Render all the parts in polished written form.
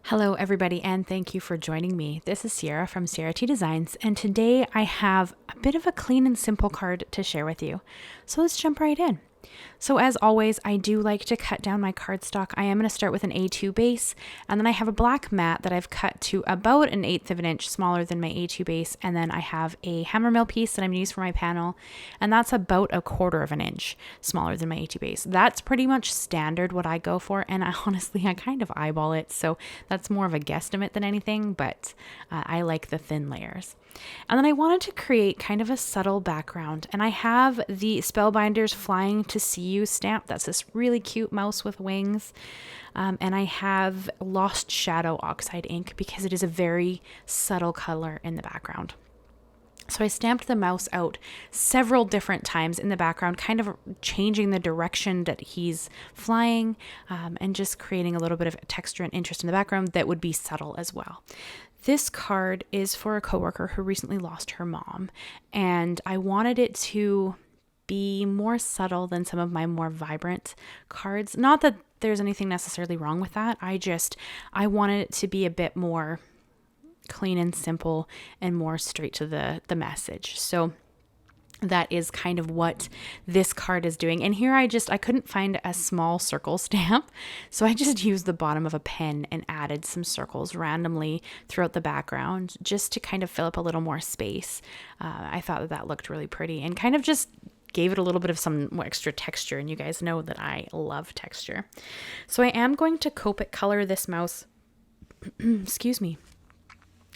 Hello everybody and thank you for joining me. This is Ciara from Ciara T Designs, and today I have a bit of a clean and simple card to share with you. So let's jump right in. So as always, I do like to cut down my cardstock. I am going to start with an A2 base, and then I have a black mat that I've cut to about 1/8 of an inch smaller than my A2 base, and then I have a HammerMill piece that I'm going to use for my panel, and that's about 1/4 of an inch smaller than my A2 base. That's pretty much standard what I go for, and I kind of eyeball it, so that's more of a guesstimate than anything, but I like the thin layers. And then I wanted to create kind of a subtle background, and I have the Spellbinders Flying to See You stamp. That's this really cute mouse with wings. And I have Lost Shadow Oxide ink because it is a very subtle color in the background. So I stamped the mouse out several different times in the background, kind of changing the direction that he's flying, and just creating a little bit of texture and interest in the background that would be subtle as well. This card is for a coworker who recently lost her mom, and I wanted it to be more subtle than some of my more vibrant cards. Not that there's anything necessarily wrong with that. I wanted it to be a bit more clean and simple and more straight to the message. So that is kind of what this card is doing. And here I couldn't find a small circle stamp. So I just used the bottom of a pen and added some circles randomly throughout the background just to kind of fill up a little more space. I thought that looked really pretty and kind of just gave it a little bit of some more extra texture. And you guys know that I love texture. So I am going to Copic color this mouse. Excuse me.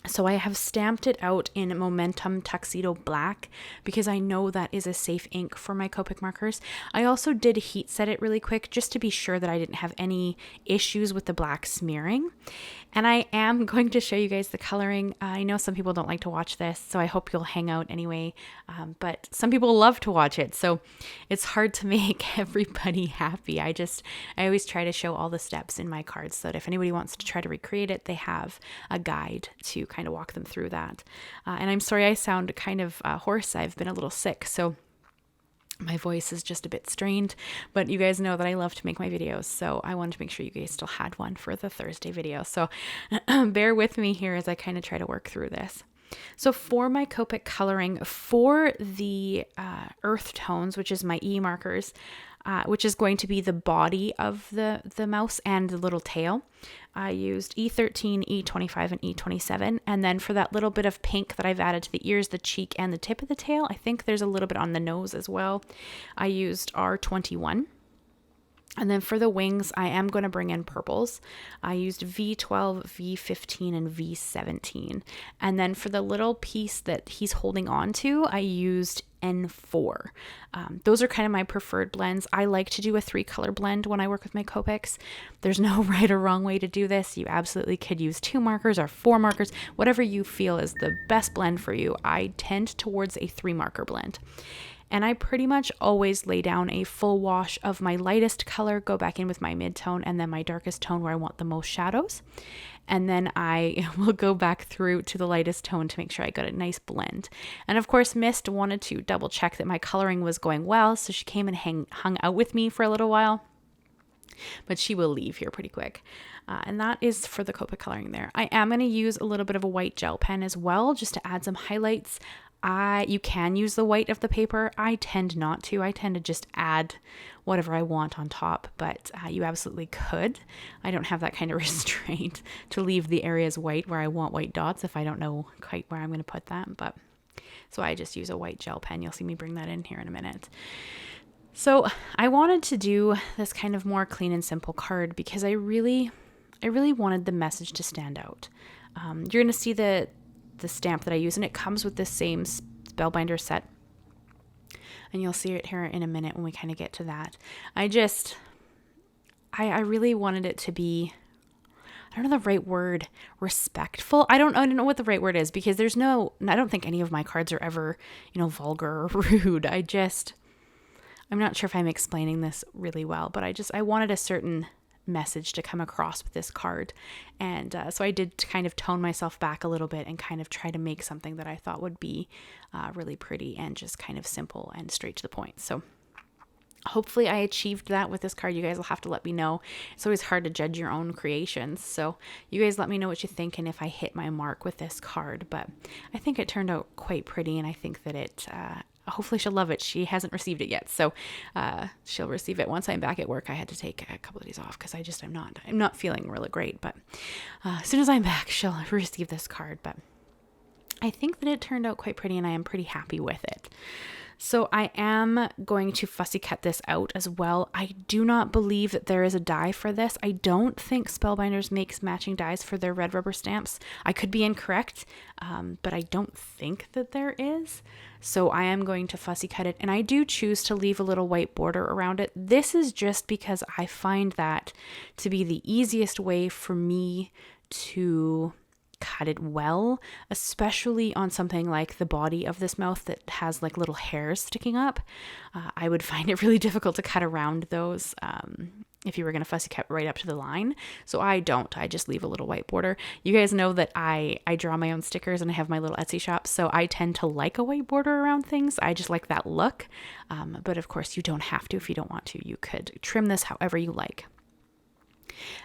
So I have stamped it out in Memento Tuxedo Black because I know that is a safe ink for my Copic markers. I also did heat set it really quick just to be sure that I didn't have any issues with the black smearing. And I am going to show you guys the coloring. I know some people don't like to watch this, so I hope you'll hang out anyway. But some people love to watch it, so it's hard to make everybody happy. I always try to show all the steps in my cards so that if anybody wants to try to recreate it, they have a guide to kind of walk them through that. And I'm sorry I sound kind of hoarse. I've been a little sick, so my voice is just a bit strained, but you guys know that I love to make my videos, so I wanted to make sure you guys still had one for the Thursday video. So bear with me here as I kind of try to work through this. So for my Copic coloring, for the earth tones, which is my E markers, which is going to be the body of the mouse and the little tail, I used E13, E25, and E27. And then for that little bit of pink that I've added to the ears, the cheek, and the tip of the tail, I think there's a little bit on the nose as well, I used R21. And then for the wings, I am going to bring in purples. I used V12, V15, and V17. And then for the little piece that he's holding on to, I used N4. Those are kind of my preferred blends. I like to do a 3-color blend when I work with my Copics. There's no right or wrong way to do this. You absolutely could use 2 markers or 4 markers, whatever you feel is the best blend for you. I tend towards a 3-marker blend. And I pretty much always lay down a full wash of my lightest color, go back in with my mid-tone, and then my darkest tone where I want the most shadows. And then I will go back through to the lightest tone to make sure I got a nice blend. And of course, Mist wanted to double check that my coloring was going well, so she came and hung out with me for a little while. But she will leave here pretty quick. And that is for the Copic coloring there. I am going to use a little bit of a white gel pen as well, just to add some highlights. You can use the white of the paper. I tend not to. I tend to just add whatever I want on top, but you absolutely could. I don't have that kind of restraint to leave the areas white where I want white dots if I don't know quite where I'm going to put that. But so I just use a white gel pen. You'll see me bring that in here in a minute. So I wanted to do this kind of more clean and simple card because I really wanted the message to stand out. You're going to see the stamp that I use, and it comes with the same Spellbinder set, and you'll see it here in a minute when we kind of get to that. I really wanted it to be, I don't know the right word, respectful. I don't know what the right word is, because I don't think any of my cards are ever, vulgar or rude. I'm not sure if I'm explaining this really well, but I wanted a certain message to come across with this card. And so I did kind of tone myself back a little bit and kind of try to make something that I thought would be really pretty and just kind of simple and straight to the point. So Hopefully I achieved that with this card. You guys will have to let me know. It's always hard to judge your own creations. So you guys let me know what you think and if I hit my mark with this card. But I think it turned out quite pretty, and I think that it, hopefully she'll love it. She hasn't received it yet. So she'll receive it once I'm back at work. I had to take a couple of days off because I'm not feeling really great. But as soon as I'm back, she'll receive this card. But I think that it turned out quite pretty, and I am pretty happy with it. So I am going to fussy cut this out as well. I do not believe that there is a die for this. I don't think Spellbinders makes matching dies for their red rubber stamps. I could be incorrect, but I don't think that there is. So I am going to fussy cut it, and I do choose to leave a little white border around it. This is just because I find that to be the easiest way for me to cut it well, especially on something like the body of this mouth that has like little hairs sticking up. I would find it really difficult to cut around those if you were going to fussy cut right up to the line. So I just leave a little white border. You guys know that I draw my own stickers and I have my little Etsy shop, so I tend to like a white border around things. I just like that look. But of course you don't have to if you don't want to. You could trim this however you like.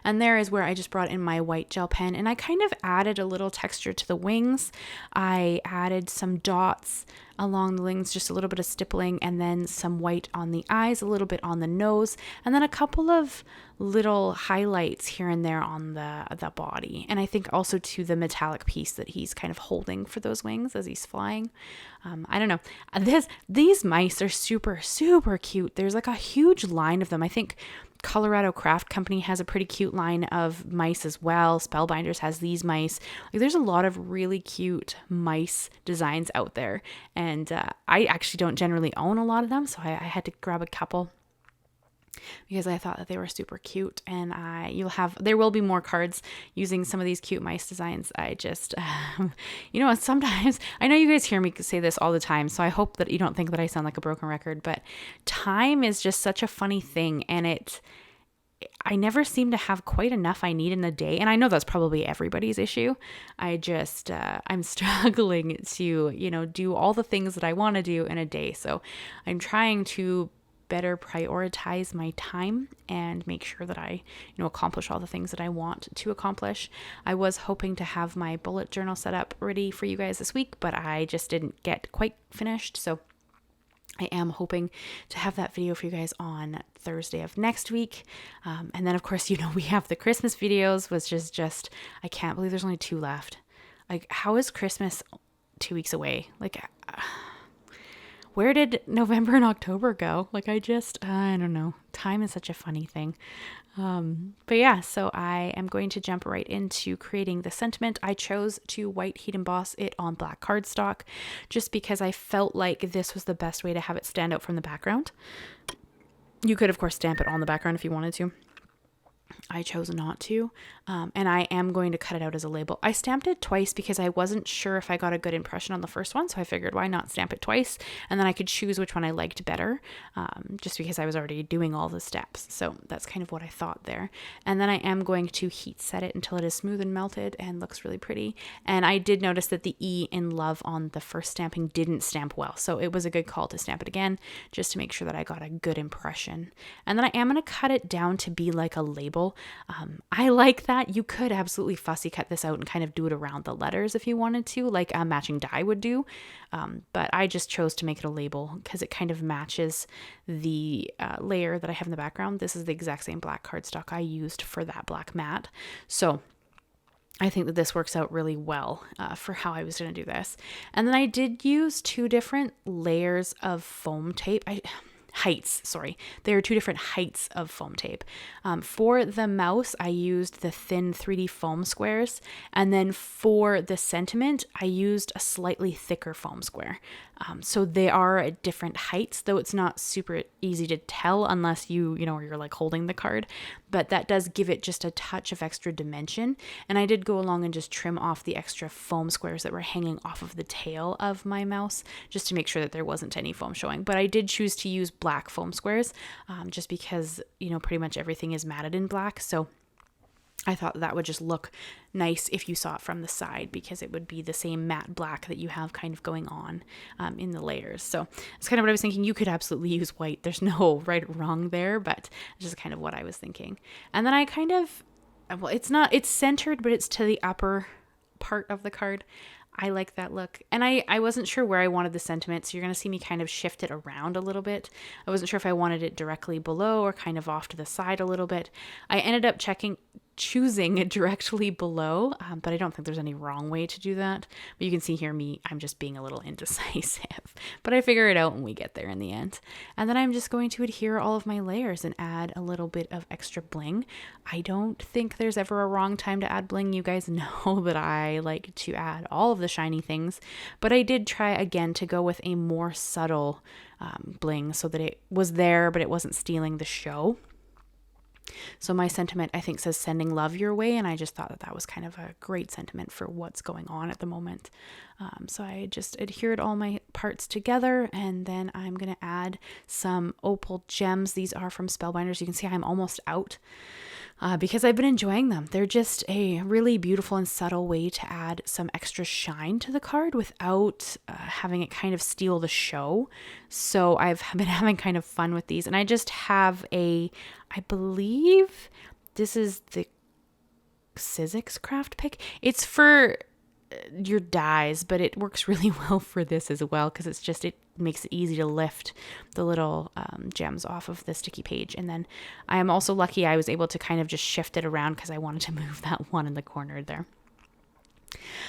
And there is where I just brought in my white gel pen, and I kind of added a little texture to the wings. I added some dots along the wings, just a little bit of stippling, and then some white on the eyes, a little bit on the nose, and then a couple of little highlights here and there on the body. And I think also to the metallic piece that he's kind of holding for those wings as he's flying. I don't know. These mice are super, super cute. There's like a huge line of them. I think Colorado Craft Company has a pretty cute line of mice as well. Spellbinders has these mice. Like, there's a lot of really cute mice designs out there. And I actually don't generally own a lot of them, so I had to grab a couple because I thought that they were super cute. And there will be more cards using some of these cute mice designs. I just, sometimes, I know you guys hear me say this all the time, so I hope that you don't think that I sound like a broken record, but time is just such a funny thing, and I never seem to have quite enough I need in a day. And I know that's probably everybody's issue. I'm struggling to, do all the things that I want to do in a day. So I'm trying to better prioritize my time and make sure that I, accomplish all the things that I want to accomplish. I was hoping to have my bullet journal set up ready for you guys this week, but I just didn't get quite finished. So I am hoping to have that video for you guys on Thursday of next week. And then of course, we have the Christmas videos, which is just, I can't believe there's only 2 left. Like, how is Christmas 2 weeks away? Like, where did November and October go? Like, I don't know. Time is such a funny thing. But yeah, so I am going to jump right into creating the sentiment. I chose to white heat emboss it on black cardstock just because I felt like this was the best way to have it stand out from the background. You could, of course, stamp it on the background if you wanted to. I chose not to, and I am going to cut it out as a label. I stamped it twice because I wasn't sure if I got a good impression on the first one, so I figured why not stamp it twice, and then I could choose which one I liked better, just because I was already doing all the steps. So that's kind of what I thought there. And then I am going to heat set it until it is smooth and melted and looks really pretty. And I did notice that the E in love on the first stamping didn't stamp well, so it was a good call to stamp it again just to make sure that I got a good impression. And then I am going to cut it down to be like a label. I like that. You could absolutely fussy cut this out and kind of do it around the letters if you wanted to, like a matching die would do. But I just chose to make it a label because it kind of matches the layer that I have in the background. This is the exact same black cardstock I used for that black mat. So I think that this works out really well for how I was going to do this. And then I did use 2 different layers of foam tape. There are 2 different heights of foam tape. For the mouse, I used the thin 3D foam squares. And then for the sentiment, I used a slightly thicker foam square. So they are at different heights, though it's not super easy to tell unless you're like holding the card. But that does give it just a touch of extra dimension. And I did go along and just trim off the extra foam squares that were hanging off of the tail of my mouse, just to make sure that there wasn't any foam showing. But I did choose to use black foam squares, just because, pretty much everything is matted in black. So I thought that would just look nice if you saw it from the side, because it would be the same matte black that you have kind of going on in the layers. So it's kind of what I was thinking. You could absolutely use white. There's no right or wrong there, but it's just kind of what I was thinking. And then I kind of, well, it's centered, but it's to the upper part of the card. I like that look. And I wasn't sure where I wanted the sentiment, so you're going to see me kind of shift it around a little bit. I wasn't sure if I wanted it directly below or kind of off to the side a little bit. I ended up choosing it directly below, but I don't think there's any wrong way to do that. But you can see here I'm just being a little indecisive, but I figure it out when we get there in the end. And then I'm just going to adhere all of my layers and add a little bit of extra bling. I don't think there's ever a wrong time to add bling. You guys know that I like to add all of the shiny things, but I did try again to go with a more subtle bling so that it was there, but it wasn't stealing the show. So my sentiment, I think, says sending love your way, and I just thought that was kind of a great sentiment for what's going on at the moment. So I just adhered all my parts together, and then I'm going to add some opal gems. These are from Spellbinders. You can see I'm almost out because I've been enjoying them. They're just a really beautiful and subtle way to add some extra shine to the card without having it kind of steal the show. So I've been having kind of fun with these, and I just have I believe this is the Sizzix craft pick. It's for your dies, but it works really well for this as well, because it makes it easy to lift the little gems off of the sticky page. And then I am also lucky I was able to kind of just shift it around because I wanted to move that one in the corner there.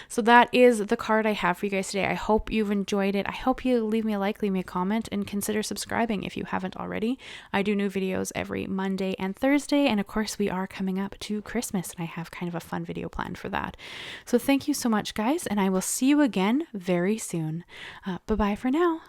So that is the card I have for you guys today. I hope you've enjoyed it. I hope you leave me a like, leave me a comment, and consider subscribing if you haven't already. I do new videos every Monday and Thursday, and of course we are coming up to Christmas, and I have kind of a fun video planned for that. So thank you so much, guys, and I will see you again very soon. Bye-bye for now.